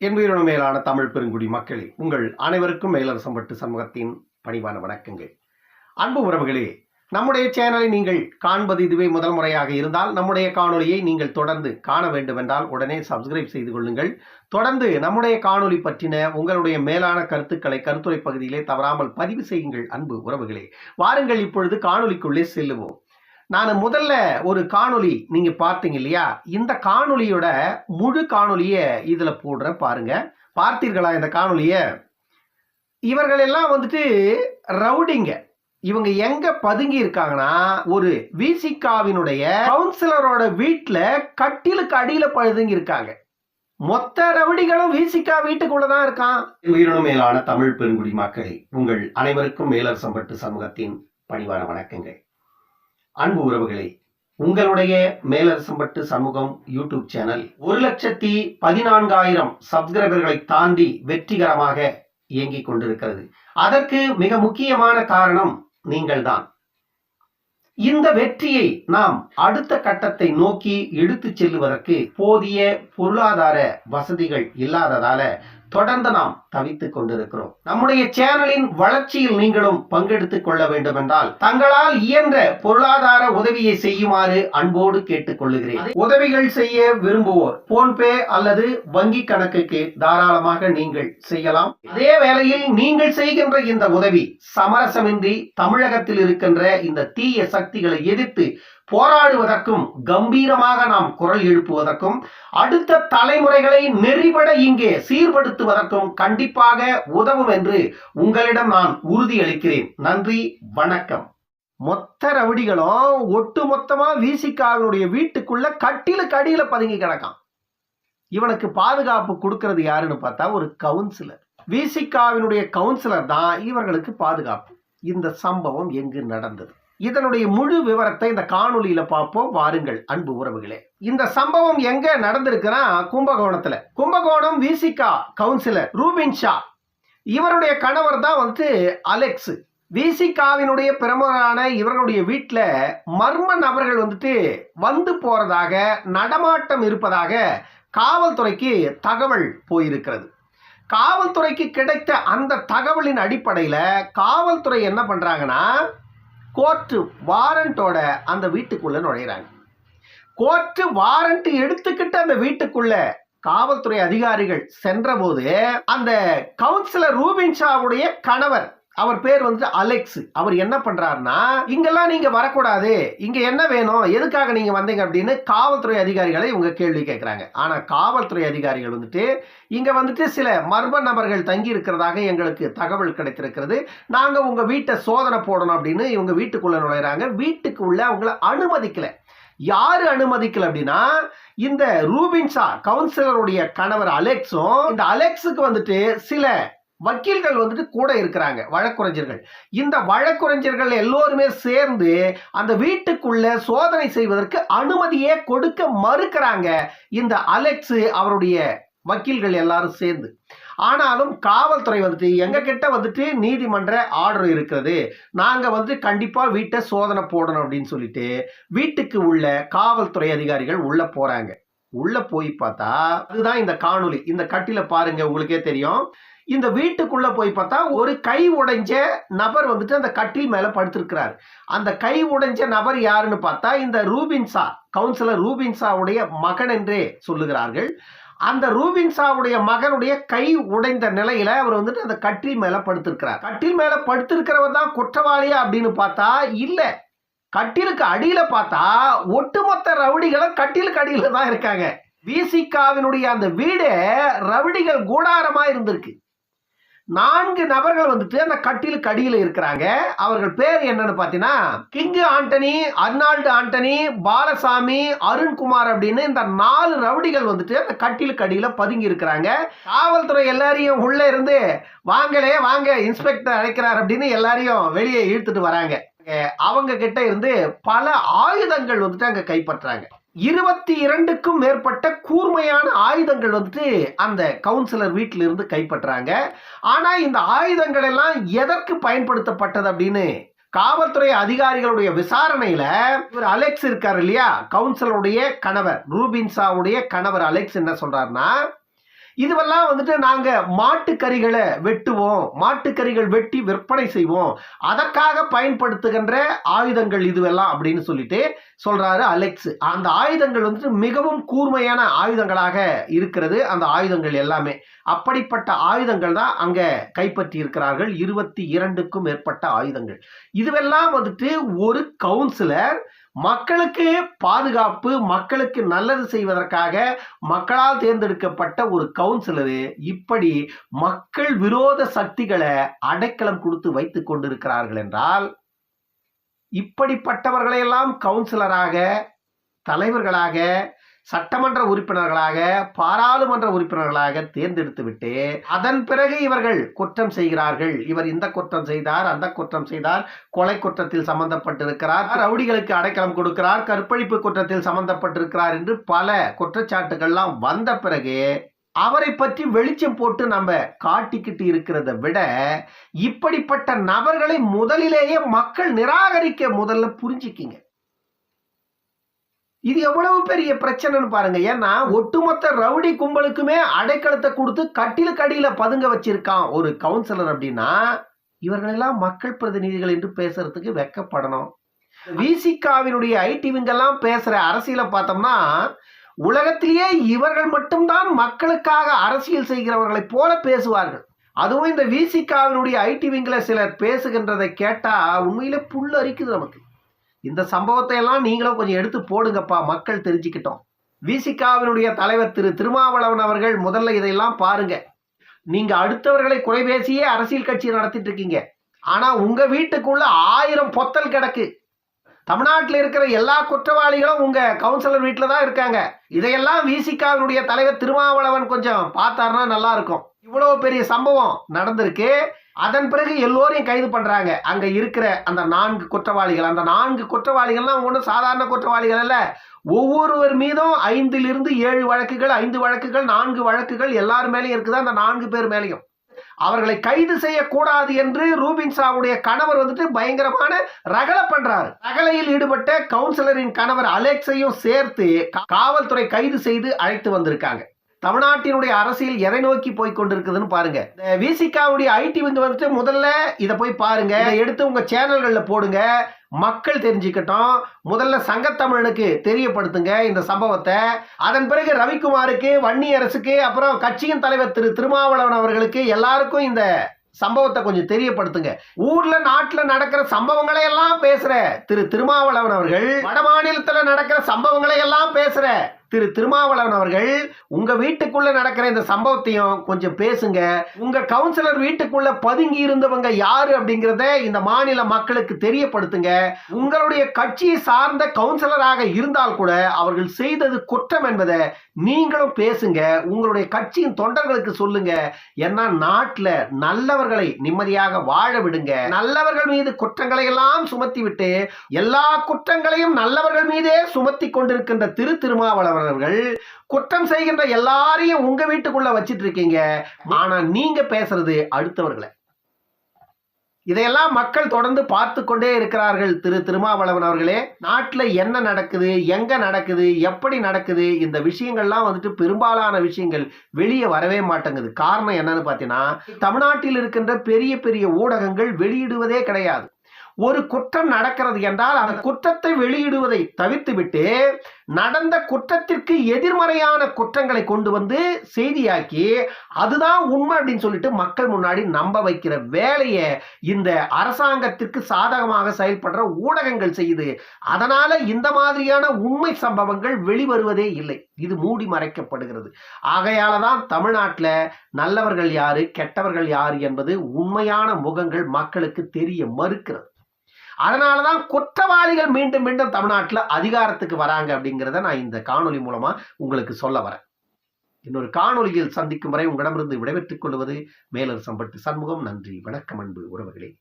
என்பதோடு மேலான தமிழ் பெருங்குடி மக்களே, உங்கள் அனைவருக்கும் மேலரசம்பட்டு சமூகத்தின் பணிவான வணக்கங்கள். அன்பு உறவுகளே, நம்முடைய சேனலை நீங்கள் காண்பது இதுவே முதல் முறையாக இருந்தால் நம்முடைய காணொலியை நீங்கள் தொடர்ந்து காண வேண்டுமென்றால் உடனே சப்ஸ்கிரைப் செய்து கொள்ளுங்கள். தொடர்ந்து நம்முடைய காணொலி பற்றின உங்களுடைய மேலான கருத்துக்களை கருத்துரை பகுதியிலே தவறாமல் பதிவு செய்யுங்கள். அன்பு உறவுகளே, வாருங்கள் இப்பொழுது காணொலிக்குள்ளே செல்லுவோம். நான் முதல்ல ஒரு காணொலி நீங்க பார்த்தீங்க இல்லையா, இந்த காணொலியோட முழு காணொலிய இதுல போடுறேன் பாருங்க. பார்த்தீர்களா இந்த காணொலிய? இவர்கள் எல்லாம் ரவுடிங்க. இவங்க எங்க பதுங்கி இருக்காங்கன்னா, ஒரு விசிகாவினுடைய கவுன்சிலரோட வீட்டுல கட்டிலுக்கு அடியில பதுங்கி இருக்காங்க. மொத்த ரவுடிகளும் விசிகா வீட்டுக்குள்ளதான் இருக்கான். உயிரினும் மேலான தமிழ் பெருங்குடி மக்களே, உங்கள் அனைவருக்கும் மேலரசம்பட்டு சமூகத்தின் பணிவான வணக்கங்கள். அன்பு உறவுகளே, உங்களுடைய மேலரசம்பட்டு சமூகம் யூடியூப் சேனல் 1,14,000 சப்ஸ்கிரைபர்களை தாண்டி வெற்றிகரமாக இயங்கிக் கொண்டிருக்கிறது. அதற்கு மிக முக்கியமான காரணம் நீங்கள்தான். இந்த வெற்றியை நாம் அடுத்த கட்டத்தை நோக்கி எடுத்துச் செல்லுவதற்கு போதிய பொருளாதார வசதிகள் இல்லாததால தொடர்ந்து நாம் தவித்துக் கொண்டிருக்கிறோம். நம்முடைய சேனலின் வளர்ச்சியில் நீங்களும் பங்கெடுத்துக் கொள்ள வேண்டும் என்றால் தங்களால் இயன்ற பொருளாதார உதவியை செய்யுமாறு அன்போடு கேட்டுக் கொள்ளுகிறேன். உதவிகள் செய்ய விரும்புவோர் போன்பே அல்லது வங்கி கணக்குக்கு தாராளமாக நீங்கள் செய்யலாம். அதே வேளையில் நீங்கள் செய்கின்ற இந்த உதவி சமரசமின்றி தமிழகத்தில் இருக்கின்ற இந்த தீய சக்திகளை எதிர்த்து போராடுவதற்கும் கம்பீரமாக நாம் குரல் எழுப்புவதற்கும் அடுத்த தலைமுறைகளை நெறிபட இங்கே சீர்படுத்துவதற்கும் கண்டிப்பாக உதவும் என்று உங்களிடம் நான் உறுதியளிக்கிறேன். நன்றி, வணக்கம். மொத்த ரவுடிகளும் ஒட்டு மொத்தமா விசிகாவினுடைய வீட்டுக்குள்ள கட்டிலுக்கு அடியில பதுங்கி கிடக்கான். இவனுக்கு பாதுகாப்பு கொடுக்கிறது யாருன்னு பார்த்தா ஒரு கவுன்சிலர். விசிகாவினுடைய கவுன்சிலர் தான் இவர்களுக்கு பாதுகாப்பு. இந்த சம்பவம் எங்கு நடந்தது? இதனுடைய முழு விவரத்தை இந்த காணொலியில பார்ப்போம். வாருங்கள் அன்பு உறவுகளே. இந்த சம்பவம் எங்க நடந்திருக்குன்னா கும்பகோணத்துல. கும்பகோணம் விசிகா கவுன்சிலர் ரூபின் ஷா, இவருடைய கணவர் தான் அலெக்ஸ். விசிகாவினுடைய பிரமுகரான இவர்களுடைய வீட்டுல மர்ம நபர்கள் வந்து போறதாக, நடமாட்டம் இருப்பதாக காவல்துறைக்கு தகவல் போயிருக்கிறது. காவல்துறைக்கு கிடைத்த அந்த தகவலின் அடிப்படையில காவல்துறை என்ன பண்றாங்கன்னா, கோர்ட்டு வாரண்டோட அந்த வீட்டுக்குள்ள நுழையிறாங்க. கோர்ட்டு வாரண்ட் எடுத்துக்கிட்டு அந்த வீட்டுக்குள்ள காவல்துறை அதிகாரிகள் சென்ற போது அந்த கவுன்சிலர் ரூபின் ஷாவுடைய கணவர், அவர் பேர் அலெக்ஸ், அவர் என்ன பண்றாருன்னா, இங்கெல்லாம் நீங்க வரக்கூடாது, இங்க என்ன வேணும், எதுக்காக நீங்க வந்தீங்க அப்படின்னு காவல்துறை அதிகாரிகளை இவங்க கேள்வி கேட்கிறாங்க. ஆனா காவல்துறை அதிகாரிகள் இங்க சில மர்ம நபர்கள் தங்கி இருக்கிறதாக எங்களுக்கு தகவல் கிடைத்திருக்கிறது, நாங்க உங்க வீட்டை சோதனை போடணும் அப்படின்னு இவங்க வீட்டுக்குள்ள நுழைறாங்க. வீட்டுக்குள்ள அவங்கள அனுமதிக்கல. யாரு அனுமதிக்கல அப்படின்னா, இந்த ரூபின் ஷா கவுன்சிலருடைய கணவர் அலெக்ஸும், இந்த அலெக்ஸுக்கு சில வக்கீல்கள் கூட இருக்கிறாங்க, வழக்குரைஞர்கள். இந்த வழக்குரைஞர்கள் எல்லோருமே சேர்ந்து அந்த வீட்டுக்குள்ள சோதனை செய்வதற்கு அனுமதியே கொடுக்க மறுக்கிறாங்க இந்த அலெக்ஸ் அவருடைய வக்கீல்கள் எல்லாரும் சேர்ந்து. ஆனாலும் காவல்துறை எங்க கிட்ட நீதிமன்ற ஆர்டர் இருக்கிறது, நாங்க கண்டிப்பா வீட்டை சோதனை போடணும் அப்படின்னு சொல்லிட்டு வீட்டுக்கு உள்ள காவல்துறை அதிகாரிகள் உள்ள போறாங்க. உள்ள போய் பார்த்தா அதுதான் இந்த காணொலி. இந்த கட்டில பாருங்க, உங்களுக்கே தெரியும். இந்த வீட்டுக்குள்ள போய் பார்த்தா ஒரு கை உடைஞ்ச நபர் அந்த கட்டில் மேல படுத்திருக்கிறார். அந்த கை உடைஞ்ச நபர் யாருன்னு பார்த்தா இந்த ரூபின் ஷா, கவுன்சிலர் ரூபின் ஷாவுடைய மகன் என்றே சொல்லுகிறார்கள். அந்த ரூபின் ஷாவுடைய மகனுடைய கை உடைந்த நிலையில அவர் அந்த கட்டில் மேல படுத்திருக்கிறார். கட்டில் மேல படுத்திருக்கிறவர் தான் குற்றவாளியா அப்படின்னு பார்த்தா இல்ல. கட்டிலுக்கு அடியில பார்த்தா ஒட்டுமொத்த ரவுடிகளும் கட்டிலுக்கு அடியில தான் இருக்காங்க. விசிகாவினுடைய அந்த வீடு ரவுடிகள் கூடாரமா இருந்திருக்கு. 4 நபர்கள் அந்த கட்டிலுக்கு அடியில இருக்கிறாங்க. அவர்கள் பேர் என்னன்னு பாத்தீங்கன்னா, கிங் ஆண்டனி, அர்னால்டு ஆண்டனி, பாலசாமி, அருண்குமார் அப்படின்னு இந்த 4 ரவுடிகள் அந்த கட்டிலுக்கு அடியில பதுங்கி இருக்கிறாங்க. காவல்துறை எல்லாரையும் உள்ள இருந்து வாங்களே வாங்க, இன்ஸ்பெக்டர் அழைக்கிறார் அப்படின்னு எல்லாரையும் வெளியே இழுத்துட்டு வராங்க. அவங்க கிட்ட இருந்து பல ஆயுதங்கள் அங்க கைப்பற்றாங்க. 22க்கும் மேற்பட்ட கூர்மையான ஆயுதங்கள் அந்த கவுன்சிலர் வீட்டில இருந்து கைப்பற்றாங்க. ஆனா இந்த ஆயுதங்கள் எல்லாம் எதற்கு பயன்படுத்தப்பட்டது அப்படின்னு காவல்துறை அதிகாரிகளுடைய விசாரணையில இவர் அலெக்ஸ் இருக்காரு இல்லையா, கவுன்சிலருடைய கணவர், ரூபின் ஷாவுடைய கணவர் அலெக்ஸ் என்ன சொல்றாருன்னா, இதுவெல்லாம் வந்துட்டு நாங்க மாட்டுக்கறிகளை வெட்டுவோம், மாட்டுக்கறிகள் வெட்டி விற்பனை செய்வோம், அதற்காக பயன்படுத்துகின்ற ஆயுதங்கள் இதுவெல்லாம் அப்படின்னு சொல்லிட்டு சொல்றாரு அலெக்ஸ். அந்த ஆயுதங்கள் வந்துட்டு மிகவும் கூர்மையான ஆயுதங்களாக இருக்கிறது. அந்த ஆயுதங்கள் எல்லாமே அப்படிப்பட்ட ஆயுதங்கள் தான் அங்க கைப்பற்றி இருக்கிறார்கள். 22க்கும் மேற்பட்ட ஆயுதங்கள். இதுவெல்லாம் வந்துட்டு ஒரு கவுன்சிலர் மக்களுக்கு பாதுகாப்பு, மக்களுக்கு நல்லது செய்வதற்காக மக்களால் தேர்ந்தெடுக்கப்பட்ட ஒரு கவுன்சிலரு இப்படி மக்கள் விரோத சக்திகளை அடைக்கலம் கொடுத்து வைத்துக் கொண்டிருக்கிறார்கள் என்றால், இப்படிப்பட்டவர்களையெல்லாம் கவுன்சிலராக, தலைவர்களாக, சட்டமன்ற உறுப்பினர்களாக, பாராளுமன்ற உறுப்பினர்களாக தேர்ந்தெடுத்து விட்டு அதன் பிறகு இவர்கள் குற்றம் செய்கிறார்கள். இவர் இந்த குற்றம் செய்தார், அந்த குற்றம் செய்தார், கொலை குற்றத்தில் சம்பந்தப்பட்டிருக்கிறார், ரவுடிகளுக்கு அடைக்கலம் கொடுக்கிறார், கற்பழிப்பு குற்றத்தில் சம்பந்தப்பட்டிருக்கிறார் என்று பல குற்றச்சாட்டுகள்லாம் வந்த பிறகு அவரை பற்றி வெளிச்சம் போட்டு நம்ம காட்டிக்கிட்டு இருக்கிறத விட இப்படிப்பட்ட நபர்களை முதலிலேயே மக்கள் நிராகரிக்க முதல்ல புரிஞ்சுக்கிங்க. இது எவ்வளவு பெரிய பிரச்சனைன்னு பாருங்க. ஏன்னா ஒட்டுமொத்த ரவுடி கும்பலுக்குமே அடைக்கலத்தை கொடுத்து கட்டிலுக்கு அடியில பதுங்க வச்சிருக்கான் ஒரு கவுன்சிலர் அப்படின்னா, இவர்களெல்லாம் மக்கள் பிரதிநிதிகள் என்று பேசுறதுக்கு வெக்கப்படணும். விசிகாவினுடைய ஐடி விங்கெல்லாம் பேசுற அரசியலை பார்த்தோம்னா, உலகத்திலேயே இவர்கள் மட்டும்தான் மக்களுக்காக அரசியல் செய்கிறவர்களை போல பேசுவார்கள். அதுவும் இந்த விசிகாவினுடைய ஐடி விங்கில் சிலர் பேசுகின்றதை கேட்டா உண்மையிலே புல் அரிக்குது நமக்கு. இந்த சம்பவத்தை எல்லாம் நீங்களும் கொஞ்சம் எடுத்து போடுங்கப்பா, மக்கள் தெரிஞ்சுக்கிட்டோம். விசிகாவினுடைய தலைவர் திருமாவளவன் அவர்கள் முதல்ல இதையெல்லாம் பாருங்க. நீங்க அடுத்தவர்களை குறை பேசியே அரசியல் கட்சி நடத்திட்டு இருக்கீங்க. ஆனா உங்க வீட்டுக்குள்ள 1000 பொத்தல் கிடக்கு. தமிழ்நாட்டில் இருக்கிற எல்லா குற்றவாளிகளும் உங்க கவுன்சிலர் வீட்டில் தான் இருக்காங்க. இதையெல்லாம் விசிகாவினுடைய தலைவர் திருமாவளவன் கொஞ்சம் பார்த்தாருன்னா நல்லா இருக்கும். இவ்வளவு பெரிய சம்பவம் நடந்திருக்கு. அதன் பிறகு எல்லோரையும் கைது பண்றாங்க. அங்க இருக்கிற அந்த 4 குற்றவாளிகள். அந்த 4 குற்றவாளிகள்லாம் ஒன்றும் சாதாரண குற்றவாளிகள் அல்ல. ஒவ்வொருவர் மீதும் 5 to 7 வழக்குகள், 5 வழக்குகள், 4 வழக்குகள் எல்லார் மேலேயும் இருக்குது. அந்த 4 பேர் மேலேயும் அவர்களை கைது செய்யக்கூடாது என்று ரூபின் ஷாவுடைய கணவர் வந்துட்டு பயங்கரமான ரகலை பண்றாரு. ரகலையில் ஈடுபட்ட கவுன்சிலரின் கணவர் அலெக்ஸையும் சேர்த்து காவல்துறை கைது செய்து அழைத்து வந்திருக்காங்க. தமிழ்நாட்டினுடைய அரசியல் எதை நோக்கி போய் கொண்டிருக்குதுன்னு பாருங்க. விசிகாவுடைய ஐடி வந்துட்டு முதல்ல இதை போய் பாருங்க. இதை எடுத்து உங்க சேனல்கள்ல போடுங்க, மக்கள் தெரிஞ்சுக்கட்டும். முதல்ல சங்கத்தமிழனுக்கு தெரியப்படுத்துங்க இந்த சம்பவத்தை. அதன் பிறகு ரவிக்குமாருக்கு, வன்னியரசுக்கு, அப்புறம் கட்சியின் தலைவர் திருமாவளவன் அவர்களுக்கு எல்லாருக்கும் இந்த சம்பவத்தை கொஞ்சம் தெரியப்படுத்துங்க. ஊர்ல நாட்டுல நடக்கிற சம்பவங்களை எல்லாம் பேசுற திருமாவளவன் அவர்கள், வட மாநிலத்துல நடக்கிற சம்பவங்களை எல்லாம் பேசுற திருமாவளவன் அவர்கள், உங்க வீட்டுக்குள்ள நடக்கிற இந்த சம்பவத்தையும் கொஞ்சம் பேசுங்க. உங்க கவுன்சிலர் வீட்டுக்குள்ள பதுங்கி இருந்தவங்க யாரு அப்படிங்கறத இந்த மாநில மக்களுக்கு தெரியப்படுத்துங்க. உங்களுடைய கட்சியை சார்ந்த கவுன்சிலராக இருந்தால் கூட அவர்கள் செய்தது குற்றம் என்பதை நீங்களும் பேசுங்க. உங்களுடைய கட்சியின் தொண்டர்களுக்கு சொல்லுங்க. ஏன்னா நாட்டுல நல்லவர்களை நிம்மதியாக வாழ விடுங்க. நல்லவர்கள் மீது குற்றங்களை எல்லாம் சுமத்தி விட்டு எல்லா குற்றங்களையும் நல்லவர்கள் மீதே சுமத்தி கொண்டிருக்கின்ற திருமாவளவன் அவர்கள் குற்றம் செய்கின்ற எல்லாரையும் உங்க வீட்டுக்குள்ள வச்சிட்டு இருக்கீங்க. ஆனா நீங்க பேசுறது அடுத்தவர்களை. இதையெல்லாம் மக்கள் தொடர்ந்து பார்த்து கொண்டே இருக்கிறார்கள். திருமாவளவன் அவர்களே, நாட்டுல என்ன நடக்குது, எங்க நடக்குது, எப்படி நடக்குது, இந்த விஷயங்கள்லாம் வந்துட்டு பெரும்பாலான விஷயங்கள் வெளியே வரவே மாட்டேங்குது. காரணம் என்னன்னு பாத்தீங்கன்னா, தமிழ்நாட்டில் இருக்கின்ற பெரிய பெரிய ஊடகங்கள் வெளியிடுவதே கிடையாது. ஒரு குற்றம் நடக்கிறது என்றால் அந்த குற்றத்தை வெளியிடுவதை தவிர்த்து விட்டு நடந்த குற்றத்திற்கு எதிர்மறையான குற்றங்களை கொண்டு வந்து செய்தியாக்கி அதுதான் உண்மை அப்படின்னு சொல்லிட்டு மக்கள் முன்னாடி நம்ப வைக்கிற வேலையை இந்த அரசாங்கத்திற்கு சாதகமாக செயல்படுற ஊடகங்கள் செய்யுது. அதனால இந்த மாதிரியான உண்மை சம்பவங்கள் வெளிவருவதே இல்லை. இது மூடி மறைக்கப்படுகிறது. ஆகையாலதான் தமிழ்நாட்டில் நல்லவர்கள் யாரு, கெட்டவர்கள் யாரு என்பது உண்மையான முகங்கள் மக்களுக்கு தெரிய மறுக்கிறது. அதனாலதான் குற்றவாளிகள் மீண்டும் மீண்டும் தமிழ்நாட்டில் அதிகாரத்துக்கு வராங்க அப்படிங்கிறத நான் இந்த காணொலி மூலமா உங்களுக்கு சொல்ல வரேன். இன்னொரு காணொலியில் சந்திக்கும் வரை உங்களிடமிருந்து விடைபெற்றுக் கொள்வது மேலரசம்பட்டு சண்முகம். நன்றி, வணக்கம் அன்பு உறவுகளே.